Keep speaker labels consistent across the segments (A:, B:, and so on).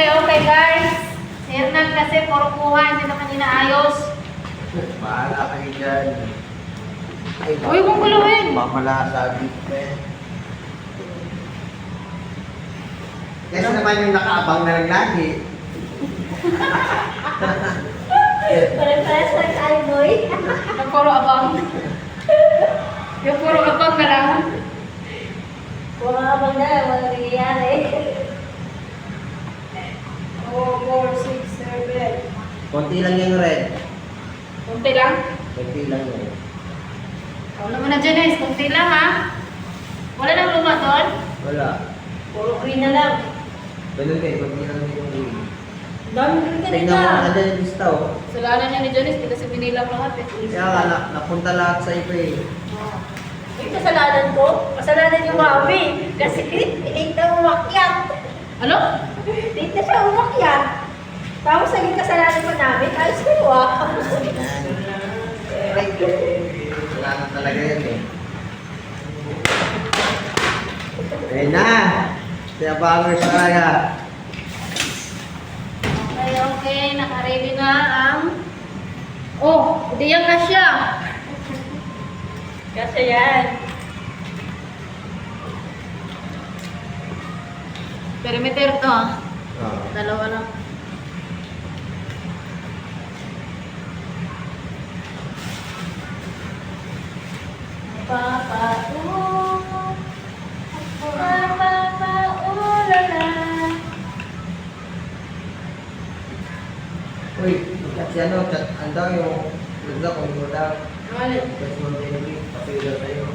A: okay guys. Si Hernan kasi puro kuha, hindi naman inaayos.
B: Bahala kayo dyan. Ay,
A: Uy, kung guluhin.
B: Mamalasagit pa eh. Kasi naman yung nakaabang na lang lagi.
C: Pare-pares like iBoy.
A: Yung puro abang. Yung puro abang na lang.
C: Puro abang na, walang nangyayari.
A: 4, 6, 7.
B: Konti lang yung red.
A: Kunti lang.
B: Konti lang yun.
A: Ako naman na Janice, kunti lang ha. Wala nang luma doon.
B: Wala.
C: Puro green na lang.
B: Ganun kayo, konti lang yung green.
C: Dami green ka
B: Tignan mo,
C: nila.
B: andyan yung lista oh.
A: Kasalanan niya ni Janice, hindi kasi binilang lahat eh.
B: Kaya nga, napunta lahat sa iba eh.
C: Yung kasalanan ko, kasalanan yung mami. Kasi late na umakyat.
A: Ano?
C: Late na siya umakyat. Tapos naging kasalanan pa namin, ayos na yun
B: Wala na talaga yan eh. Ayun na! Siya bangers talaga.
A: Okay, okay. Naka-ready na ang... Oh, hindi yan kasya.
C: Kasi yan.
A: Perimeter to ha.
B: Oh.
A: Dalawa lang.
B: Uy, si ano, ano yung lugla kung mo daw. Tapos mo benefit, pasigaw sa'yo.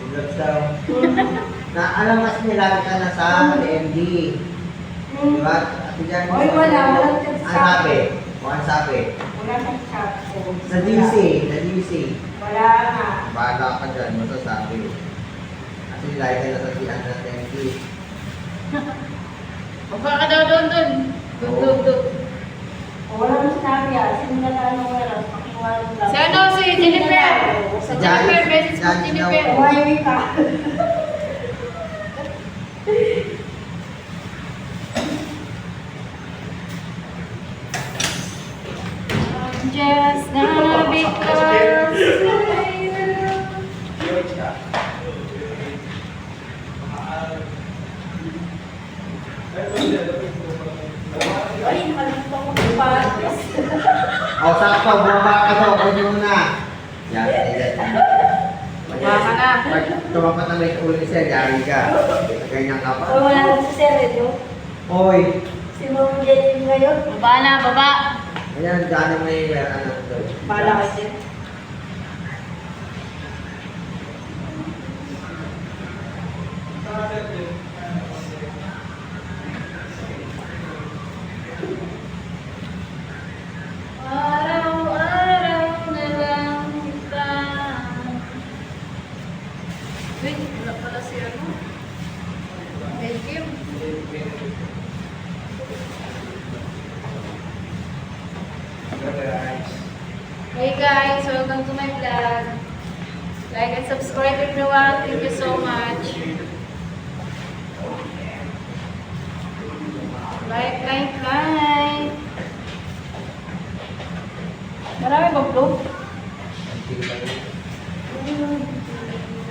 B: Lugla daw. Na alam mas nilagi ka na sa MD. Diba? At dyan,
C: Oy, walang
B: ang sabi. O ang sabi.
C: Wala kang chat.
B: Sa GC, sa GC.
C: Wala nga.
B: Bahala ka dyan, masasabi. Kasi nilagi ka na sa siyan ng MD.
A: Baba ka daw doon. Dug.
C: Wala nang sinabi Sino na tayo wala? Pakiwala mo lang.
A: Si ano, si Jennifer. Sa Jennifer, message mo
B: Jan,
A: Jennifer.
B: daw.
C: Huawei ka.
A: I'm just gonna be close to you.
C: Ay, nakalimutan ko yung pares.
B: O, sakto, bumaba ka to, kunin mo na. Yan, yan.
A: Bumaba ka na.
B: Pag tumapat na may ulo siya, yari ka. Ganyan ka pa.
C: Wala nang sa seryo.
B: Oy,
C: Si Mom Jenny ngayon.
A: Baba na, baba.
B: ayan, gano'n mo yung ano to.
C: Bala ka din.
A: Araw-araw na lang kita. Wait, wala pala si ano. Thank you. Hey guys, welcome to my vlog. Like and subscribe everyone. Thank you so much. Like. Marami ba vlog?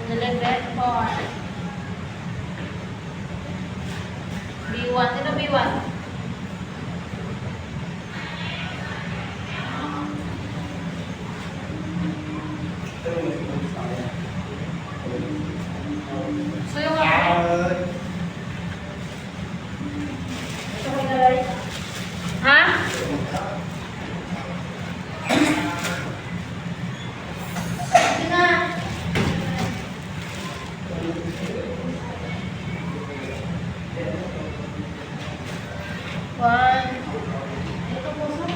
A: Nalagyan po. B1. Ito B1. So yung
C: Ito may nalay.
A: ha? Sige na. One. Ito puso.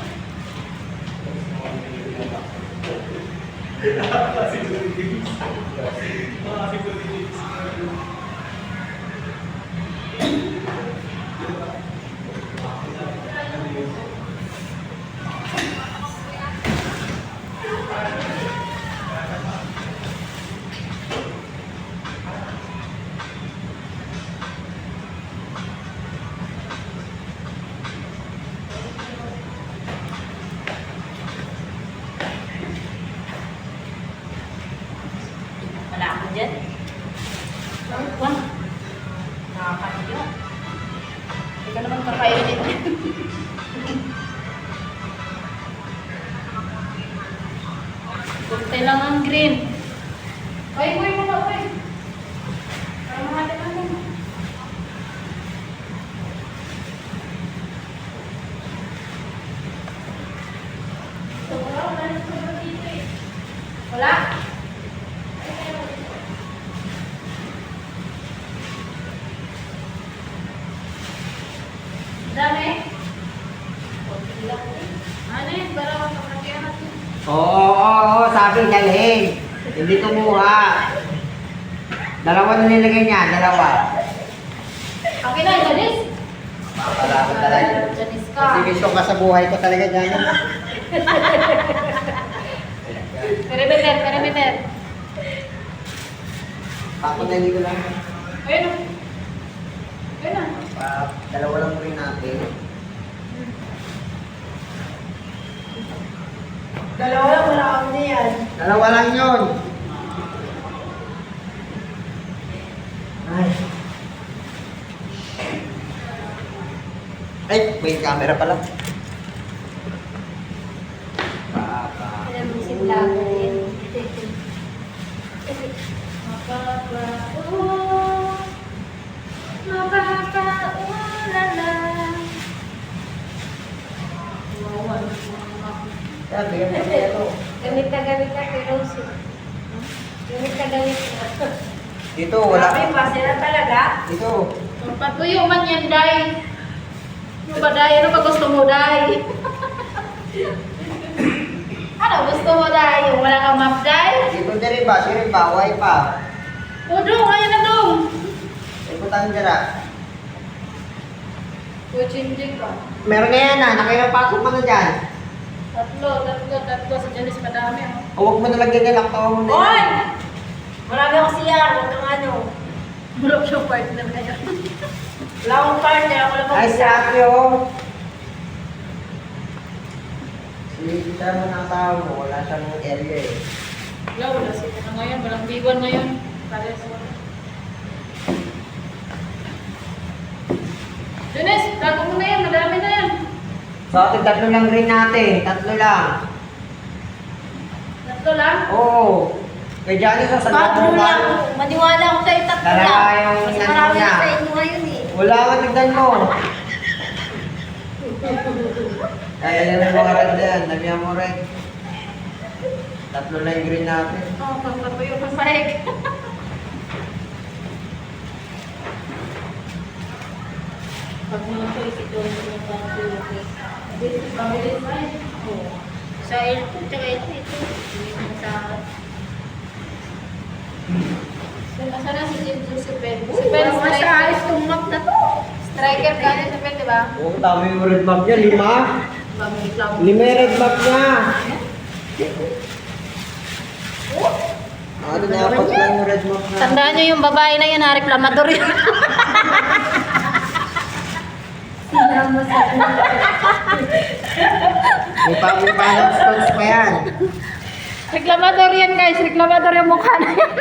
A: mainit. Kunti lang ang green. Uy, mo ba, uy? Para mahati ka mo. Wala? Dami? Ano yun? Para makapagyan natin.
B: Oo, sabi dalhin. Hindi kumuha. Dalawa na nilagay niya, dalawa.
A: Okay na, Janice.
B: Mapalaman talaga.
A: Janice ka.
B: Exhibition ka sa buhay ko talaga dyan.
A: Perimeter.
B: Ako na hindi ko lang.
A: Ayun. Ayun na.
B: Dalawa lang rin natin.
C: Dalawa lang, wala kami na yan.
B: Dalawa lang yun. Ay, may camera pala. Papa.
C: Alam mo si Blago din.
B: Sabi, yan na ito.
C: Gamit ka kay Rose. Gamit ka.
B: Dito, wala.
C: Grabe pa sila talaga.
B: Dito.
A: Patuyo man yan, Day. Ano ba, Day? Ano ba gusto mo, Day? Ano gusto mo, Day? Yung wala kang map, Day?
B: Dito din ba? Siri pa? Huwag pa.
A: O, Dong. Ayan na, Dong.
B: Ikutan dira.
A: Kuchinjig ka.
B: Meron na yan nakipapasok mo na dyan.
A: Tatlo. Sa Janice, madami, oh.
B: O, huwag mo nalagyan niya, laktawan mo na yan.
C: Hoy! Marami ako siya. Huwag kang ano.
A: Bulok yung partner kaya.
C: Wala akong partner. Ako lang
B: Ay, si
C: mag-isa.
B: Ate, oh. Siya mo ng tao mo, wala siyang area eh.
A: Wala sila na ngayon. Walang biwan ngayon. Pares wala. Janice, tago mo na yan. Madami na yan.
B: So, ating tatlo lang rin natin. Tatlo lang.
A: Tatlo lang.
B: Oo. Kay Johnny, sa
C: Tatlo
B: mo
C: lang. Maniwala ako sa'yo, tatlo lang.
B: Dalawa yung
C: Mas
B: inano
C: marami
B: niya.
C: na sa inyo ngayon eh.
B: Wala ka, tignan mo. Kaya yan ang mga red yan. Namihan mo red. Tatlo lang yung green natin.
A: Oh, pagpatuyo pa sahig.
C: Pag mga choice, ito yung pinapatuyo ko.
A: Pabilis na eh.
C: Oo. Sa L2, tsaka ito. Hindi mo sa akin.
A: Asa na si Si Ben? Si
C: Uy,
A: Ben,
C: wala sa ayos tong map na to.
A: striker ka na si Ben, di ba?
B: Oo, tama yung red map niya. 5.
A: Pamigit lang.
B: 5 yung red map niya. Ano na, pag lang yung red map na.
A: Tandaan niyo yung babae na yun, ha, reklamador yun.
C: Sinama sa
B: May pang stones pa yan.
A: Reklamador yan, guys. Reklamador yung mukha na yan.